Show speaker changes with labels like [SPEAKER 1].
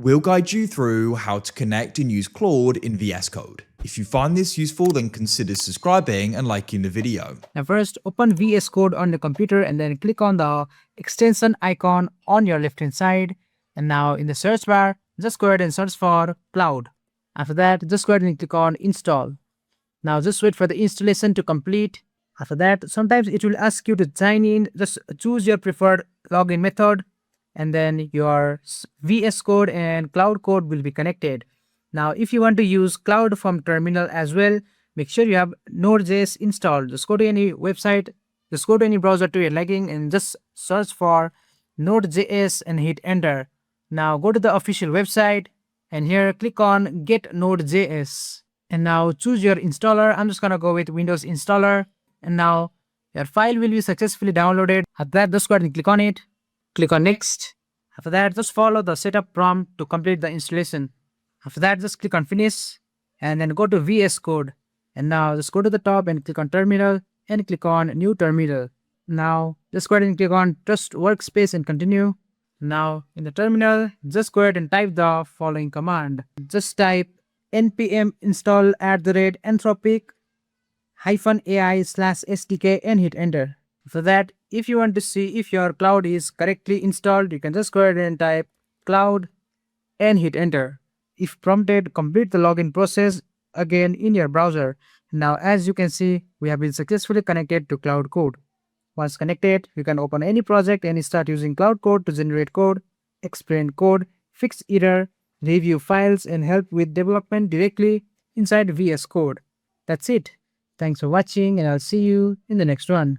[SPEAKER 1] We'll guide you through how to connect and use Claude in VS Code. If you find this useful, then consider subscribing and liking the video.
[SPEAKER 2] Now first, open VS Code on the computer and then click on the extension icon on your left hand side. And now in the search bar, just go ahead and search for Claude. After that, just go ahead and click on install. Now just wait for the installation to complete. After that, sometimes it will ask you to sign in. Just choose your preferred login method and then your VS Code and Cloud Code will be connected. Now if you want to use Cloud from terminal as well, make sure you have Node.js installed. Just go to any website, just go to any browser to your liking and just search for Node.js and hit enter. Now go to the official website and here click on get Node.js. And now choose your installer. I'm just gonna go with Windows installer. And now your file will be successfully downloaded. After that, just go ahead and click on it. Click on next. After that, just follow the setup prompt to complete the installation. After that, just click on finish and then go to VS Code. And now just go to the top and click on terminal and click on new terminal. Now just go ahead and click on trust workspace and continue. Now in the terminal, just go ahead and type the following command. Just type npm install @anthropic-ai/sdk and hit enter. After that, if you want to see if your Cloud is correctly installed, you can just go ahead and type Cloud and hit enter. If prompted, complete the login process again in your browser. Now as you can see, we have been successfully connected to Cloud Code. Once connected, you can open any project and start using Cloud Code to generate code, explain code, fix error, review files, and help with development directly inside VS Code. That's it. Thanks for watching and I'll see you in the next one.